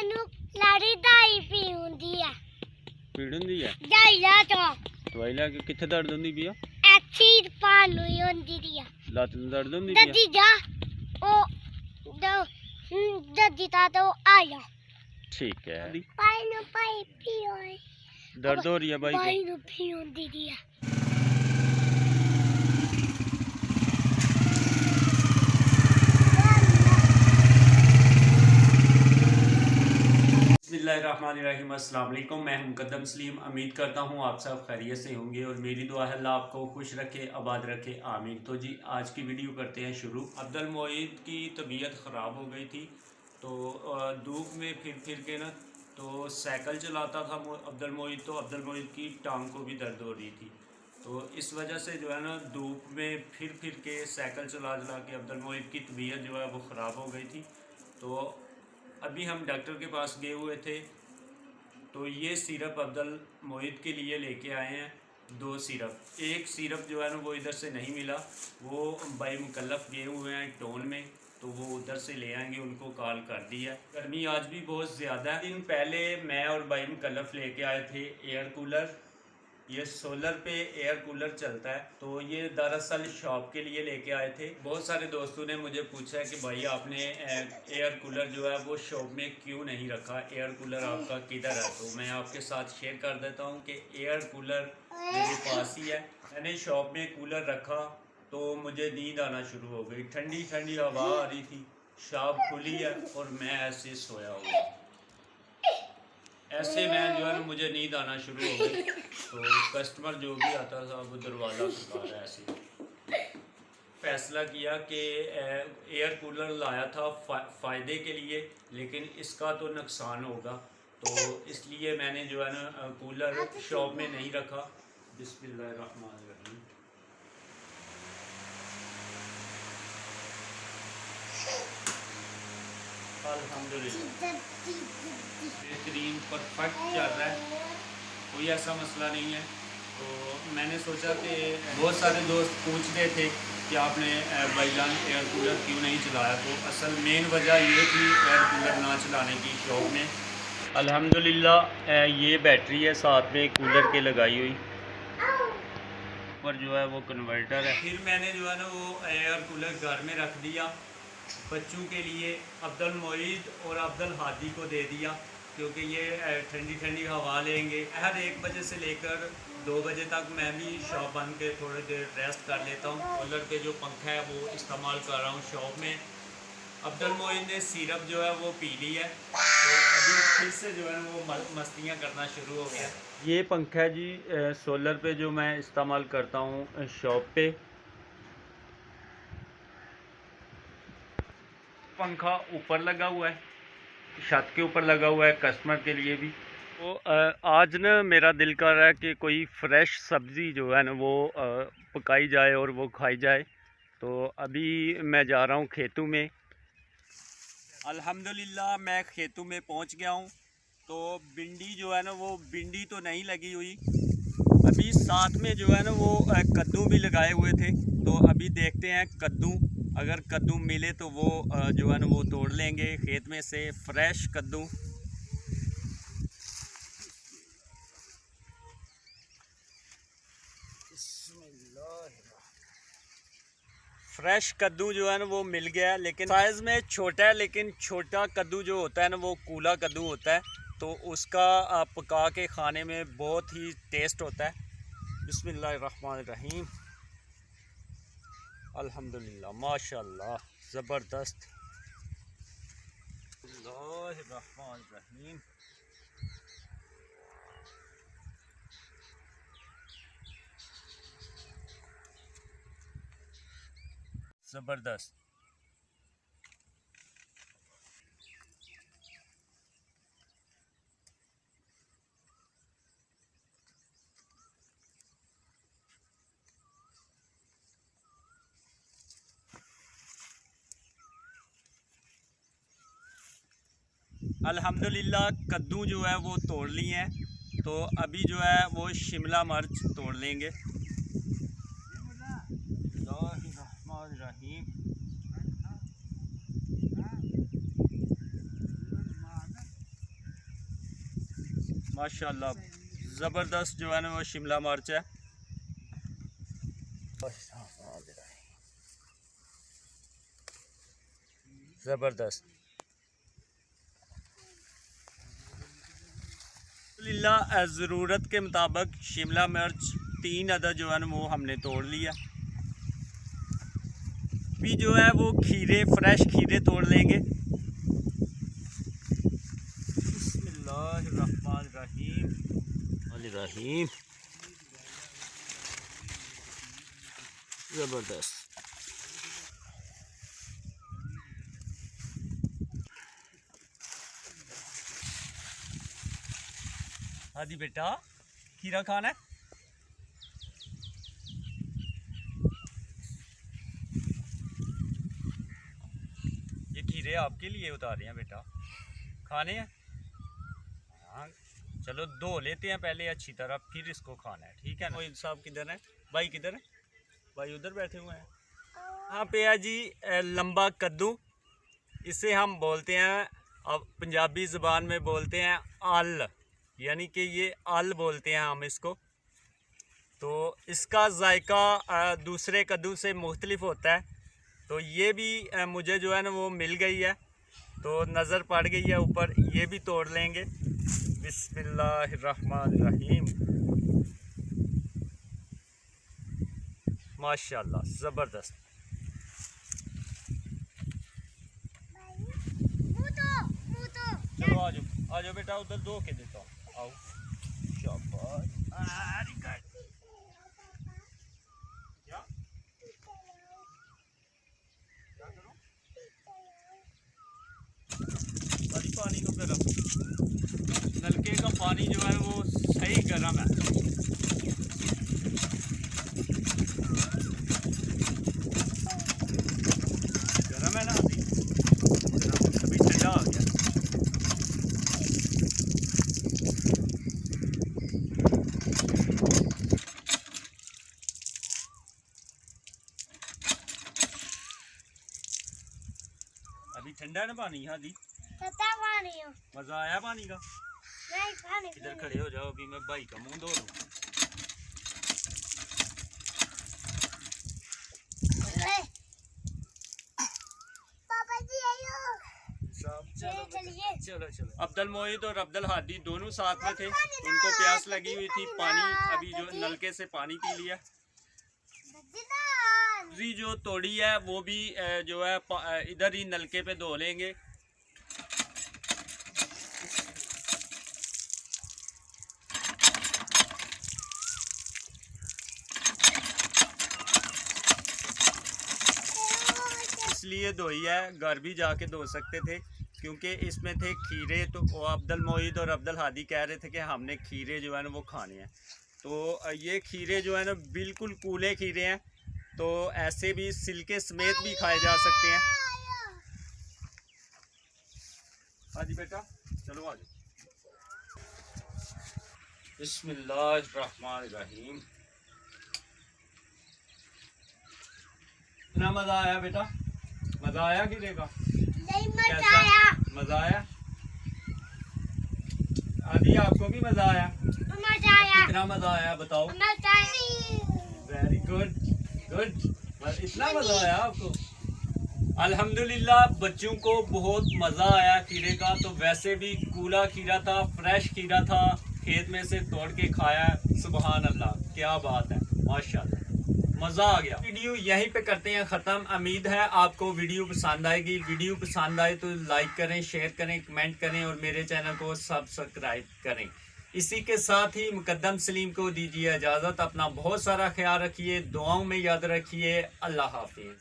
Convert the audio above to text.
मैनू लाड़ी दाई पी हुंदी है पीड़ हुंदी है दाई ला तो दवाई लैके कित्थे दर्द हुंदी पई आ ऐसी पानू हुंदी दी लत्त नूं दर्द हुंदी पई आ ददी जा ओ ददी ता तो आया ठीक है पाई नु पाई पियो दर्द हो रही है भाई पाई नु पी हुंदी दी बिस्मिल्लाहिर्रहमानिर्रहीम अस्सलाम वालेकुम। मैं हूं मुकद्दम सलीम। उम्मीद करता हूं आप सब खैरियत से होंगे और मेरी दुआ है अल्लाह आपको खुश रखे, आबाद रखे, आमीन। तो जी आज की वीडियो करते हैं शुरू। अब्दुल मोईद की तबीयत ख़राब हो गई थी तो धूप में फिर के ना तो साइकिल चलाता था अब्दुल मोईद, तो अब्दुल मोईद की टांग को भी दर्द हो रही थी। तो इस वजह से जो है ना धूप में फिर के साइकिल चला के अब्दुल मोईद की तबीयत जो है वो ख़राब हो गई थी। तो अभी हम डॉक्टर के पास गए हुए थे तो ये सिरप अब्दुल मोईद के लिए लेके आए हैं, 2 सिरप। एक सिरप जो है ना वो इधर से नहीं मिला, वो भाई मुकल्लफ गए हुए हैं टोन में, तो वो उधर से ले आएंगे, उनको कॉल कर दी है। गर्मी आज भी बहुत ज़्यादा है। दिन पहले मैं और भाई मुकल्लफ लेके आए थे एयर कूलर। ये सोलर पे एयर कूलर चलता है, तो ये दरअसल शॉप के लिए लेके आए थे। बहुत सारे दोस्तों ने मुझे पूछा है कि भाई आपने एयर कूलर जो है वो शॉप में क्यों नहीं रखा, एयर कूलर आपका किधर है। तो मैं आपके साथ शेयर कर देता हूँ कि एयर कूलर मेरे पास ही है। मैंने शॉप में कूलर रखा तो मुझे नींद आना शुरू हो गई, ठंडी ठंडी हवा आ रही थी, शॉप खुली है और मैं ऐसे सोया हुआ। ऐसे मैं जो है ना मुझे नींद आना शुरू हो गई, तो कस्टमर जो भी आता था वो दरवाज़ा खटका ऐसे। फैसला किया कि एयर कूलर लाया था फ़ायदे के लिए, लेकिन इसका तो नुकसान होगा, तो इसलिए मैंने जो है ना कूलर शॉप में नहीं रखा। बिस्मिल्लाहिर्रहमानिर्रहीम। अल्हम्दुलिल्लाह बेहतरीन परफेक्ट चल रहा है, कोई ऐसा मसला नहीं है। तो मैंने सोचा कि बहुत सारे दोस्त पूछ रहे थे कि आपने भाईजान एयर कूलर क्यों नहीं चलाया, तो असल मेन वजह ये थी एयर कूलर ना चलाने की शॉप में। अल्हम्दुलिल्लाह ये बैटरी है साथ में कूलर के लगाई हुई, पर जो है वो कन्वर्टर है। फिर मैंने जो है ना वो एयर कूलर घर में रख दिया, बच्चों के लिए अब्दुल मोईद और अब्दुल हादी को दे दिया, क्योंकि ये ठंडी ठंडी हवा लेंगे। हर 1 बजे से लेकर 2 बजे तक मैं भी शॉप बंद के थोड़ी देर रेस्ट कर लेता हूँ। कूलर पे जो पंखा है वो इस्तेमाल कर रहा हूँ शॉप में। अब्दुल मोईद ने सिरप जो है वो पी ली है, तो अभी फिर से जो है वो मस्तियाँ करना शुरू हो गया। ये पंखा है जी सोलर पे जो मैं इस्तेमाल करता हूँ शॉप पे। पंखा ऊपर लगा हुआ है, छत के ऊपर लगा हुआ है कस्टमर के लिए भी। तो आज ना मेरा दिल कर रहा है कि कोई फ्रेश सब्ज़ी जो है ना वो पकाई जाए और वो खाई जाए। तो अभी मैं जा रहा हूँ खेतों में। अल्हम्दुलिल्लाह मैं खेतों में पहुँच गया हूँ। तो भिंडी जो है ना वो भिंडी तो नहीं लगी हुई, अभी साथ में जो है ना वो कद्दू भी लगाए हुए थे। तो अभी देखते हैं कद्दू, अगर कद्दू मिले तो वो जो है ना वो तोड़ लेंगे खेत में से, फ्रेश कद्दू। फ्रेश कद्दू जो है ना वो मिल गया, लेकिन साइज़ में छोटा है, लेकिन छोटा कद्दू जो होता है ना वो कूला कद्दू होता है, तो उसका पका के खाने में बहुत ही टेस्ट होता है। बिस्मिल्लाहिर्रहमानिर्रहीम। अल्हम्दुलिल्लाह माशाल्लाह ज़बरदस्त। बिस्मिल्लाहिर्रहमानिर्रहीम। ज़बरदस्त। अल्हम्दुलिल्लाह कद्दू जो है वो तोड़ लिए हैं, तो अभी जो है वो शिमला मिर्च तोड़ लेंगे। बिस्मिल्लाहिर्रहमानिर्रहीम। माशाल्लाह ज़बरदस्त जो है ना वो शिमला मिर्च है। ज़बरदस्त ज़रूरत के मुताबिक शिमला मिर्च 3 अदद जो है ना वो हमने तोड़ लिया। भी जो है वो खीरे, फ्रेश खीरे तोड़ लेंगे। बिस्मिल्लाहिर्रहमानिर्रहीम। ज़बरदस्त। हादी बेटा खीरा खाना है? ये खीरे आपके लिए उतारे हैं बेटा, खाने हैं? हाँ चलो धो लेते हैं पहले अच्छी तरह, फिर इसको खाना है, ठीक है ना? मोहित साहब किधर है? भाई किधर है? भाई उधर बैठे हुए हैं। हाँ पे है जी लंबा कद्दू, इसे हम बोलते हैं, अब पंजाबी ज़बान में बोलते हैं आल, यानी कि ये आल बोलते हैं हम इसको। तो इसका जायका दूसरे कद्दू से मुख्तलिफ होता है। तो ये भी मुझे जो है ना वो मिल गई है, तो नज़र पड़ गई है ऊपर, ये भी तोड़ लेंगे। बिस्मिल्लाहिर्रहमानिर्रहीम। माशाल्लाह ज़बरदस्त। चलो आ जाओ बेटा, उधर धो के देता हूँ, आओ। शाबाश। क्या करो? पानी को गर्म, नलके का पानी जो है वो सही गर्म है। गर्म है ना अभी? अभी ठंडा आ गया। अभी ठंडा है ना पानी? हाँ दी मजा आया पानी का? इधर खड़े हो जाओ, अभी मैं भाई का मुंह धो लूं। चलो चलो। अब्दुल मोहित और अब्दुल हादी दोनों साथ में थे, उनको प्यास लगी हुई थी, पानी अभी जो नलके से पानी पी लिया। जी जो तोड़ी है वो भी जो है इधर ही नलके पे धो लेंगे। इसलिए धोई है, घर भी जाके धो सकते थे क्योंकि इसमें थे खीरे। तो वो अब्दुल मोहित और अब्दुल हादी कह रहे थे कि हमने खीरे जो है ना वो खाने हैं। तो ये खीरे जो है ना बिल्कुल कूले खीरे हैं, तो ऐसे भी सिलके समेत भी खाए जा सकते हैं। हाँ जी बेटा चलो आ जाओ। बिस्मिल्लाहिर्रहमानिर्रहीम। कितना मजा आया बेटा? मजा आया खीरे का? नहीं मजा आया। मजा आया? आदि आपको भी मजा आया? मजा आया। कितना मजा आया बताओ? मजा आया। Very good good. इतना मजा आया आपको? अल्हम्दुलिल्लाह बच्चों को बहुत मज़ा आया खीरे का। तो वैसे भी कूला खीरा था, फ्रेश खीरा था, खेत में से तोड़ के खाया। सुबहान अल्लाह, क्या बात है, माशाल्लाह, मज़ा आ गया। वीडियो यहीं पे करते हैं ख़त्म। उम्मीद है आपको वीडियो पसंद आएगी। वीडियो पसंद आए तो लाइक करें, शेयर करें, कमेंट करें और मेरे चैनल को सब्सक्राइब करें। इसी के साथ ही मुकद्दम सलीम को दीजिए इजाज़त। अपना बहुत सारा ख्याल रखिए, दुआओं में याद रखिए। अल्लाह हाफिज़।